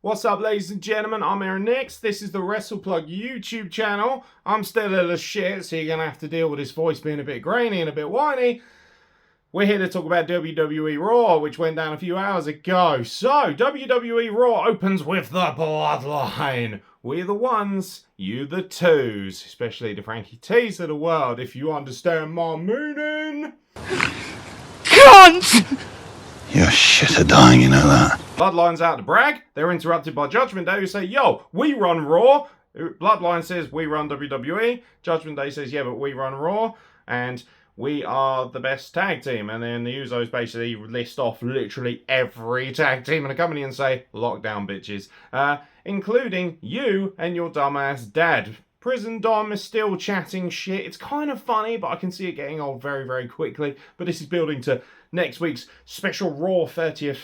What's up, ladies and gentlemen? I'm Aerons. This is the Wrestle Plug YouTube channel. I'm still ill as shit, so you're going to have to deal with his voice being a bit grainy and a bit whiny. We're here to talk about WWE Raw, which went down a few hours ago. So, WWE Raw opens with the Bloodline. We're the ones, you the twos. Especially the Frankie T's of the world, if you understand my meaning. Cunt! You're shit at dying, you know that. Bloodline's out to brag. They're interrupted by Judgment Day, who say, yo, we run Raw. Bloodline says, we run WWE. Judgment Day says, yeah, but we run Raw. And we are the best tag team. And then the Usos basically list off literally every tag team in the company and say, lockdown, bitches. Including you and your dumbass dad. Prison Dom is still chatting shit. It's kind of funny, but I can see it getting old very, very quickly. But this is building to next week's special Raw 30th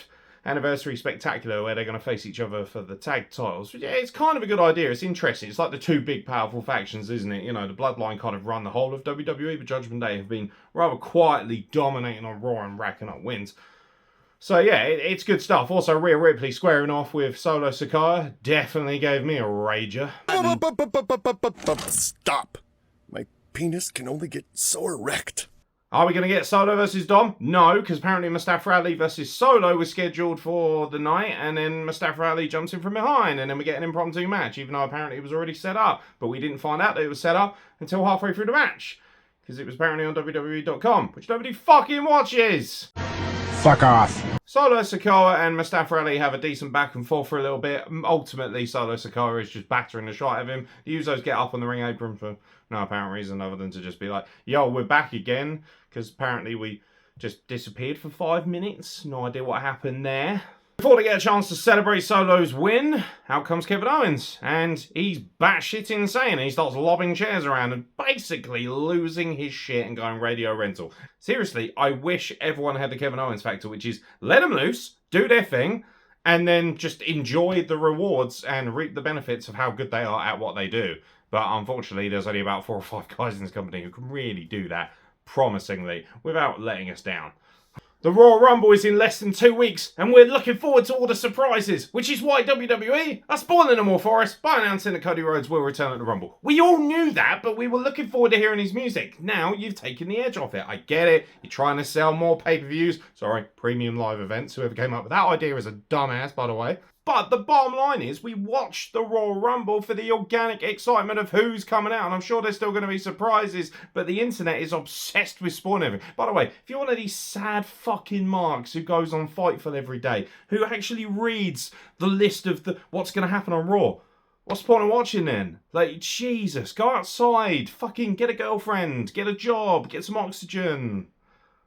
anniversary spectacular where they're going to face each other for the tag titles. Yeah, it's kind of a good idea. It's interesting. It's like the two big powerful factions, isn't it? You know, the Bloodline kind of run the whole of WWE, but Judgment Day have been rather quietly dominating on Raw and racking up wins. So yeah, it's good stuff. Also, Rhea Ripley squaring off with Solo Sikoa definitely gave me a rager. Stop. My penis can only get so erect. Are we going to get Solo versus Dom? No, because apparently Mustafa Ali versus Solo was scheduled for the night, and then Mustafa Ali jumps in from behind, and then we get an impromptu match, even though apparently it was already set up. But we didn't find out that it was set up until halfway through the match, because it was apparently on WWE.com, which nobody fucking watches. Fuck off. Solo Sikoa and Mustafa Ali have a decent back and forth for a little bit. Ultimately, Solo Sikoa is just battering the shot of him. The Usos get up on the ring apron for no apparent reason other than to just be like, yo, we're back again. Because apparently we just disappeared for 5 minutes. No idea what happened there. Before they get a chance to celebrate Solo's win, out comes Kevin Owens. And he's batshit insane. And he starts lobbing chairs around and basically losing his shit and going radio rental. Seriously, I wish everyone had the Kevin Owens factor, which is let them loose, do their thing, and then just enjoy the rewards and reap the benefits of how good they are at what they do. But unfortunately, there's only about 4 or 5 guys in this company who can really do that promisingly without letting us down. The Royal Rumble is in less than 2 weeks, and we're looking forward to all the surprises, which is why WWE are spoiling them all for us by announcing that Cody Rhodes will return at the Rumble. We all knew that, but we were looking forward to hearing his music. Now you've taken the edge off it. I get it. You're trying to sell more pay-per-views. Sorry, premium live events. Whoever came up with that idea is a dumbass, by the way. But the bottom line is we watched the Royal Rumble for the organic excitement of who's coming out. And I'm sure there's still going to be surprises. But the internet is obsessed with spoiling everything. By the way, if you're one of these sad fucking marks who goes on Fightful every day, who actually reads the list of what's going to happen on Raw, what's the point of watching then? Like, Jesus, go outside. Fucking get a girlfriend. Get a job. Get some oxygen.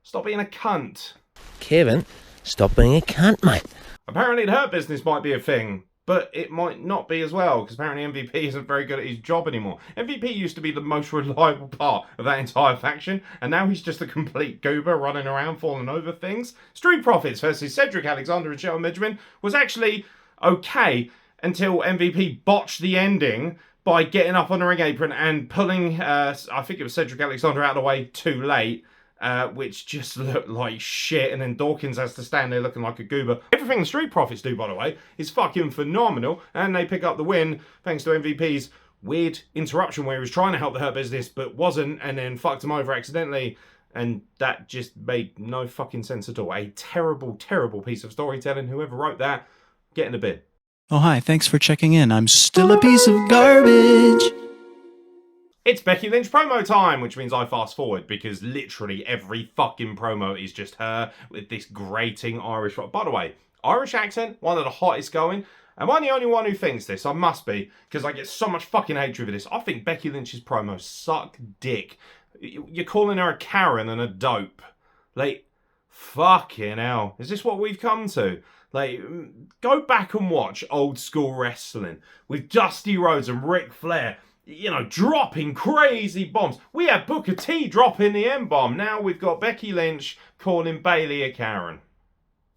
Stop being a cunt. Kevin, stop being a cunt, mate. Apparently the Hurt Business might be a thing, but it might not be as well, because apparently MVP isn't very good at his job anymore. MVP used to be the most reliable part of that entire faction, and now he's just a complete goober running around falling over things. Street Profits versus Cedric Alexander and Shelton Benjamin was actually okay until MVP botched the ending by getting up on the ring apron and pulling, I think it was Cedric Alexander out of the way too late. Which just looked like shit, and then Dawkins has to stand there looking like a goober. Everything the Street Profits do, by the way, is fucking phenomenal, and they pick up the win thanks to MVP's weird interruption where he was trying to help the Hurt Business but wasn't, and then fucked him over accidentally, and that just made no fucking sense at all. A terrible, terrible piece of storytelling. Whoever wrote that, get in the bin. Oh, hi, thanks for checking in. I'm still a piece of garbage. It's Becky Lynch promo time, which means I fast forward because literally every fucking promo is just her with this grating Irish... By the way, Irish accent, one of the hottest going. Am I the only one who thinks this? I must be, because I get so much fucking hatred for this. I think Becky Lynch's promos suck dick. You're calling her a Karen and a dope. Like, fucking hell. Is this what we've come to? Like, go back and watch old school wrestling with Dusty Rhodes and Ric Flair. You know, dropping crazy bombs. We had Booker T dropping the M-bomb. Now we've got Becky Lynch calling Bayley a Karen.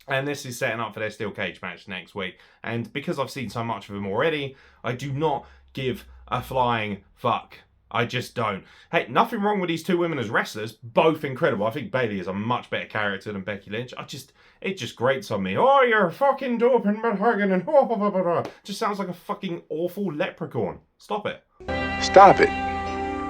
And this is setting up for their steel cage match next week. And because I've seen so much of them already, I do not give a flying fuck. I just don't. Hey, nothing wrong with these two women as wrestlers. Both incredible. I think Bayley is a much better character than Becky Lynch. It just grates on me. Oh, you're fucking doping but hugging and just sounds like a fucking awful leprechaun. Stop it. Stop it.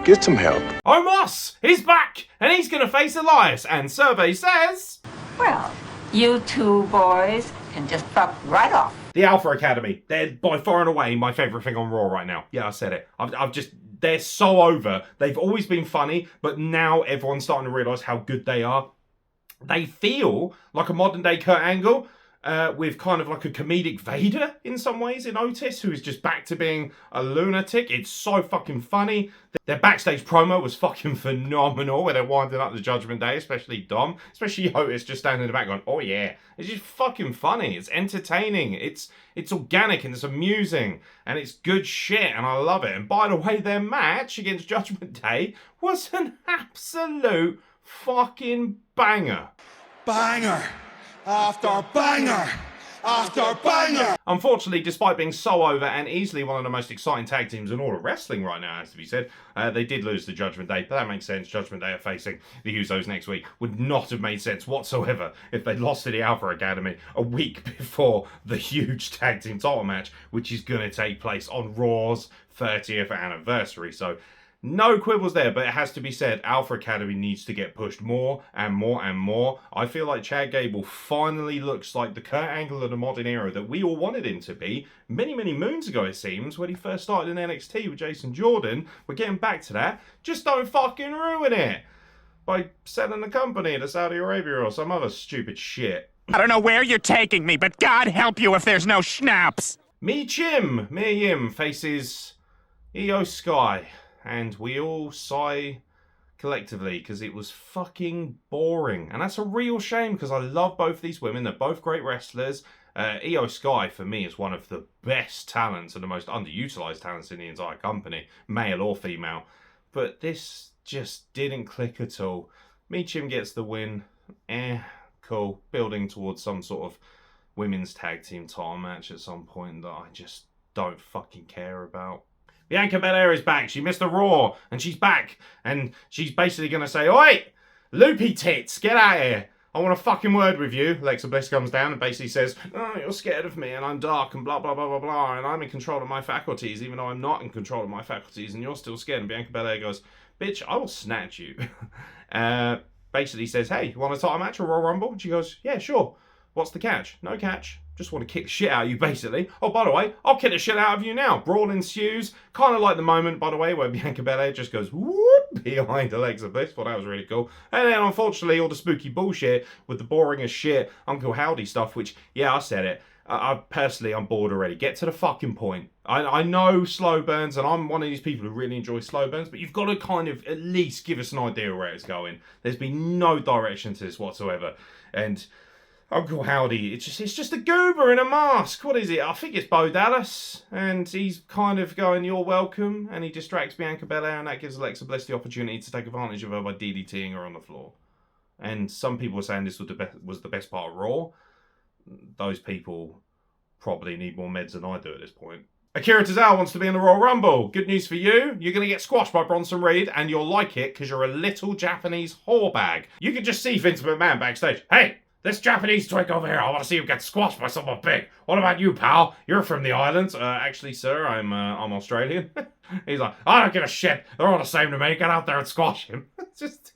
Get some help. OMOS! He's back! And he's gonna face Elias. And survey says... Well, you two boys can just fuck right off. The Alpha Academy. They're by far and away my favourite thing on Raw right now. Yeah, I said it. They're so over. They've always been funny, but now everyone's starting to realise how good they are. They feel like a modern day Kurt Angle, with kind of like a comedic Vader in some ways in Otis, who is just back to being a lunatic. It's so fucking funny. Their backstage promo was fucking phenomenal, where they're winding up the Judgment Day, especially Dom, especially Otis just standing in the back going, oh yeah. It's just fucking funny. It's entertaining. It's organic and it's amusing and it's good shit and I love it. And by the way, their match against Judgment Day was an absolute fucking banger. Banger after banger after banger. Unfortunately, despite being so over and easily one of the most exciting tag teams in all of wrestling right now, has to be said, they did lose to Judgment Day, but that makes sense. Judgment Day are facing the Usos next week. Would not have made sense whatsoever if they'd lost to the Alpha Academy a week before the huge tag team title match, which is going to take place on Raw's 30th anniversary. So no quibbles there, but it has to be said, Alpha Academy needs to get pushed more and more and more. I feel like Chad Gable finally looks like the Kurt Angle of the modern era that we all wanted him to be many, many moons ago, it seems, when he first started in NXT with Jason Jordan. We're getting back to that. Just don't fucking ruin it by selling the company to Saudi Arabia or some other stupid shit. I don't know where you're taking me, but God help you if there's no schnapps. Mia Yim faces EO Skye. And we all sigh collectively because it was fucking boring. And that's a real shame because I love both these women. They're both great wrestlers. EO Skye, for me, is one of the best talents and the most underutilized talents in the entire company, male or female. But this just didn't click at all. Meechim gets the win. Cool. Building towards some sort of women's tag team title match at some point that I just don't fucking care about. Bianca Belair is back. She missed the Raw, and she's back. And she's basically going to say, oi, loopy tits, get out of here. I want a fucking word with you. Alexa Bliss comes down and basically says, oh, you're scared of me, and I'm dark, and blah, blah, blah, blah, blah, and I'm in control of my faculties, even though I'm not in control of my faculties, and you're still scared. And Bianca Belair goes, bitch, I will snatch you. Basically says, hey, you want a title match or Royal Rumble? And she goes, yeah, sure. What's the catch? No catch. Just want to kick the shit out of you, basically. Oh, by the way, I'll kick the shit out of you now. Brawl ensues. Kind of like the moment, by the way, where Bianca Belair just goes whoop behind Alexa Bliss. Well, that was really cool. And then, unfortunately, all the spooky bullshit with the boring as shit Uncle Howdy stuff, which, yeah, I said it. I'm bored already. Get to the fucking point. I know slow burns, and I'm one of these people who really enjoy slow burns, but you've got to kind of at least give us an idea where it's going. There's been no direction to this whatsoever. And Uncle Howdy, it's just a goober in a mask. What is it? I think it's Bo Dallas. And he's kind of going, you're welcome. And he distracts Bianca Belair, and that gives Alexa Bliss the opportunity to take advantage of her by DDTing her on the floor. And some people were saying this was the best part of Raw. Those people probably need more meds than I do at this point. Akira Tozawa wants to be in the Royal Rumble. Good news for you. You're going to get squashed by Bronson Reed, and you'll like it because you're a little Japanese whore bag. You can just see Vince McMahon backstage. Hey! This Japanese twink over here, I want to see him get squashed by someone big. What about you, pal? You're from the islands. Actually, sir, I'm Australian. He's like, I don't give a shit. They're all the same to me. Get out there and squash him.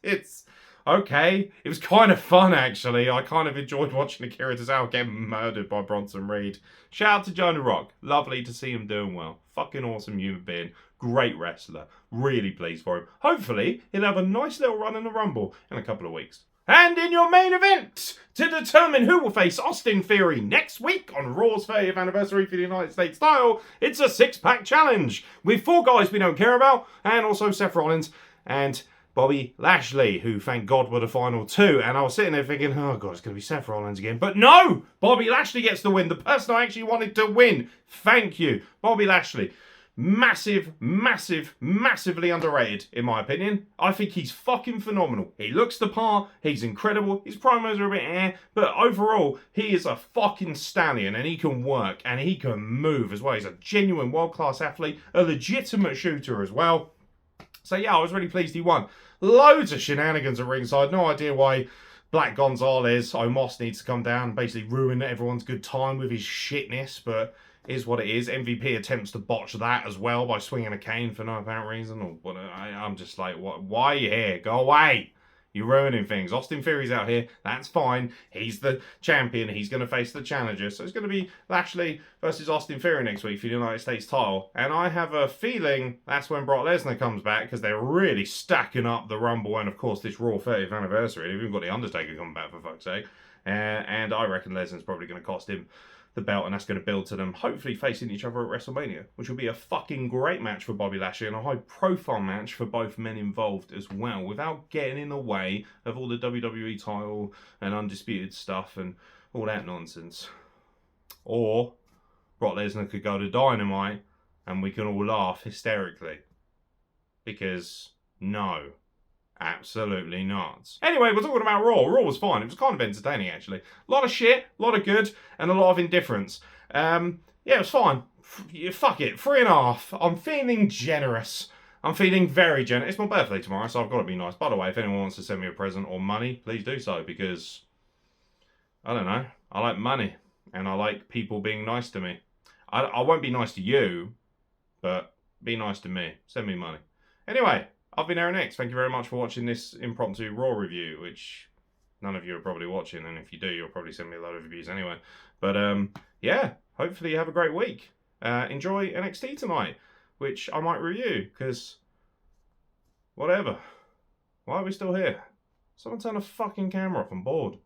It's okay. It was kind of fun, actually. I kind of enjoyed watching Akira Tozawa get murdered by Bronson Reed. Shout out to Jonah Rock. Lovely to see him doing well. Fucking awesome human being. Great wrestler. Really pleased for him. Hopefully, he'll have a nice little run in the Rumble in a couple of weeks. And in your main event, to determine who will face Austin Theory next week on Raw's 30th anniversary for the United States title, it's a 6-pack challenge with 4 guys we don't care about, and also Seth Rollins and Bobby Lashley, who thank God were the final 2. And I was sitting there thinking, oh God, it's going to be Seth Rollins again. But no! Bobby Lashley gets the win. The person I actually wanted to win. Thank you, Bobby Lashley. Massive, massively underrated, in my opinion. I think he's fucking phenomenal. He looks the part, he's incredible, his promos are a bit but overall, he is a fucking stallion, and he can work, and he can move as well. He's a genuine world-class athlete, a legitimate shooter as well. So yeah, I was really pleased he won. Loads of shenanigans at ringside. No idea why Black Gonzalez, OMOS, needs to come down and basically ruin everyone's good time with his shitness, but is what it is. MVP attempts to botch that as well by swinging a cane for no apparent reason. Or what? I'm just like, what? Why are you here? Go away! You're ruining things. Austin Theory's out here. That's fine. He's the champion. He's going to face the challenger. So it's going to be Lashley versus Austin Theory next week for the United States title. And I have a feeling that's when Brock Lesnar comes back, because they're really stacking up the Rumble and, of course, this Raw 30th anniversary. They've even got The Undertaker coming back, for fuck's sake. And I reckon Lesnar's probably going to cost him the belt, and that's going to build to them hopefully facing each other at WrestleMania, which will be a fucking great match for Bobby Lashley and a high profile match for both men involved as well, without getting in the way of all the WWE title and undisputed stuff and all that nonsense. Or Brock Lesnar could go to Dynamite and we can all laugh hysterically, because no, absolutely not. Anyway, we're talking about Raw. Raw was fine. It was kind of entertaining, actually. A lot of shit, a lot of good, and a lot of indifference. Yeah, it was fine. Fuck it. 3.5. I'm feeling generous. I'm feeling very generous. It's my birthday tomorrow, so I've got to be nice. By the way, if anyone wants to send me a present or money, please do so, because, I don't know, I like money, and I like people being nice to me. I won't be nice to you, but be nice to me. Send me money. Anyway, I've been Aerons. Thank you very much for watching this impromptu Raw review, which none of you are probably watching, and if you do, you'll probably send me a load of reviews anyway. But yeah, hopefully you have a great week. Enjoy NXT tonight, which I might review, because whatever. Why are we still here? Someone turn the fucking camera off. I'm bored.